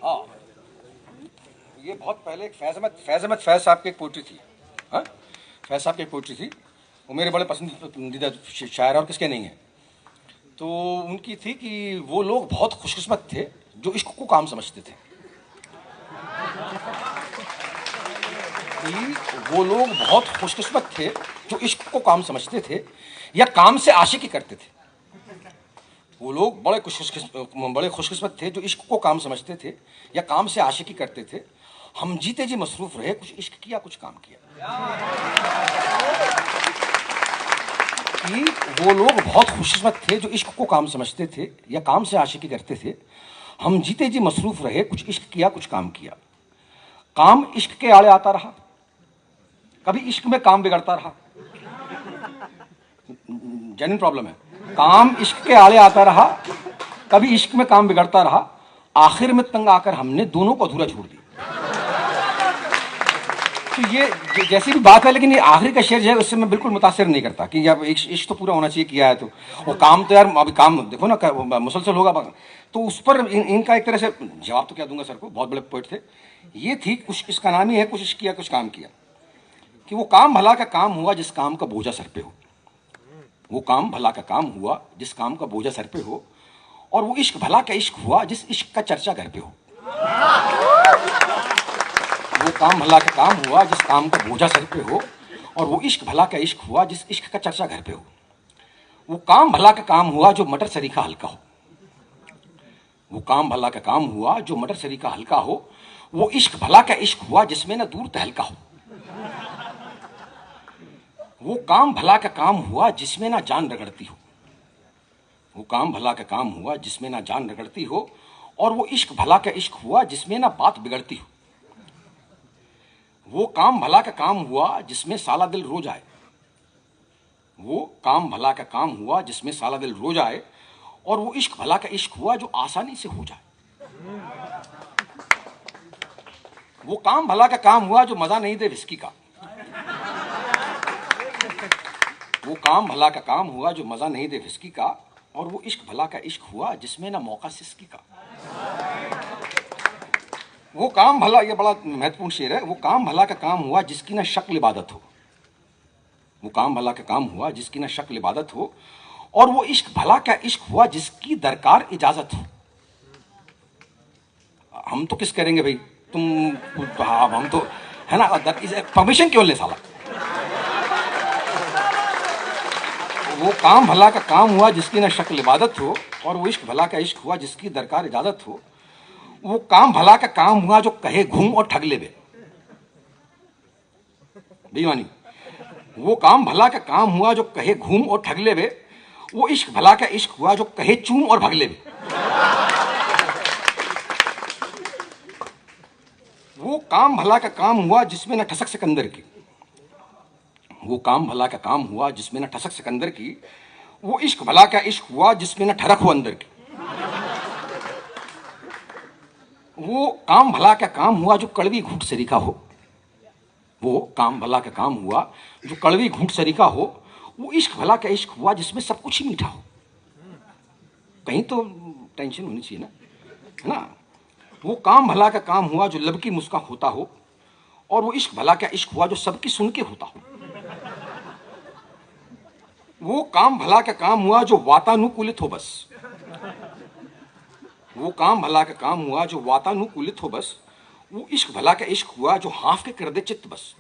हाँ, ये बहुत पहले एक फैज़ अहमद साहब की एक पोइट्री थी। हाँ, फैज़ साहब की एक पोइट्री थी, वो मेरे बड़े पसंदीदा शायर और किसके नहीं है। तो उनकी थी कि वो लोग बहुत खुशकिस्मत थे जो इश्क को काम समझते थे। कि वो लोग बहुत खुशकिस्मत थे जो इश्क को काम समझते थे या काम से आशिकी करते थे। वो लोग बड़े खुशकिस्मत थे जो इश्क को काम समझते थे या काम से आशिकी करते थे। हम जीते जी मसरूफ रहे, कुछ इश्क किया कुछ काम किया। कि वो लोग बहुत खुशकिस्मत थे जो इश्क को काम समझते थे या काम से आशिकी करते थे। हम जीते जी मसरूफ रहे, कुछ इश्क किया कुछ काम किया। काम इश्क के आड़े आता रहा, कभी इश्क में काम बिगड़ता रहा। जेन्युइन प्रॉब्लम है। काम इश्क के आड़े आता रहा, कभी इश्क में काम बिगड़ता रहा। आखिर में तंग आकर हमने दोनों को अधूरा छोड़ दिया। तो ये जैसी भी बात है, लेकिन ये आखिरी का शेर जो है उससे मैं बिल्कुल मुतासिर नहीं करता कि यार इश्क तो पूरा होना चाहिए, किया है तो। वो काम तो यार अभी काम देखो ना मुसलसल होगा, तो उस पर इनका एक तरह से जवाब तो क्या दूंगा सर को, बहुत बड़े पोइट थे। ये थी, कुछ इसका नाम ही है कुछ इश्क किया कुछ काम किया। कि वो काम भला का काम हुआ जिस काम का बोझा सर पे हो। वो काम भला का काम हुआ जिस काम का बोझा सर पे हो, और वो इश्क भला का इश्क हुआ जिस इश्क का चर्चा घर पे हो। वो काम भला का काम हुआ जिस काम का बोझा सर पे हो, और वो इश्क भला का इश्क हुआ जिस इश्क का चर्चा घर पे हो। वो काम भला का काम हुआ जो मटर सरीखा हल्का हो। वो काम भला का काम हुआ जो मटर सरीखा हल्का हो। वो इश्क भला का इश्क हुआ जिसमें ना दूर तहलका हो। वो काम भला का काम हुआ जिसमें ना जान रगड़ती हो। वो काम भला का काम हुआ जिसमें ना जान रगड़ती हो, और वो इश्क भला का इश्क हुआ जिसमें ना बात बिगड़ती हो। वो काम भला का काम हुआ जिसमें साला दिल रोज आए। वो काम भला का काम हुआ जिसमें साला दिल रोज आए, और वो इश्क भला का इश्क हुआ जो आसानी से हो जाए। वो काम भला का काम हुआ जो मजा नहीं दे विस्की का। वो काम भला का काम हुआ जो मजा नहीं दे विस्की का, और वो इश्क भला का इश्क हुआ जिसमें ना मौका सिसकी का। वो काम भला, ये बड़ा महत्वपूर्ण शेर है। वो काम भला का काम हुआ जिसकी ना शक्ल इबादत हो। वो काम भला का काम हुआ जिसकी ना शक्ल इबादत हो, और वो इश्क भला का इश्क हुआ जिसकी दरकार इजाजत हो। हम तो किस करेंगे भाई, तुम हम तो है ना, परमिशन क्यों ले साला। वो काम भला का काम हुआ जिसकी ना शक्ल इबादत हो, और वो इश्क भला का इश्क हुआ जिसकी दरकार इजाजत हो। वो काम भला का काम हुआ जो कहे घूम और ठग ले बे। बेईमानी। वो काम भला का काम हुआ जो कहे घूम और ठग ले बे। वो इश्क भला का इश्क हुआ जो कहे चूम और भग ले बे। वो काम भला का काम हुआ जिसमें न ठसक सिकंदर की। वो काम भला का काम हुआ जिसमें न ठसक सिकंदर की। वो इश्क भला का इश्क हुआ जिसमें न ठरक हो अंदर की। वो काम भला का काम हुआ जो कड़वी घूंट सरीखा हो। वो काम भला का काम हुआ जो कड़वी घूंट सरीखा हो। वो इश्क भला का इश्क हुआ जिसमें सब कुछ ही मीठा हो। कहीं तो टेंशन होनी चाहिए ना, है ना। वो काम भला का काम हुआ जो लब की मुस्कान होता हो, और वो इश्क भला का इश्क हुआ जो सबकी सुन के होता हो। वो काम भला का काम हुआ जो वातानुकूलित हो बस। वो काम भला का काम हुआ जो वातानुकूलित हो बस। वो इश्क भला का इश्क हुआ जो हाँफ के कर दे चित्त बस।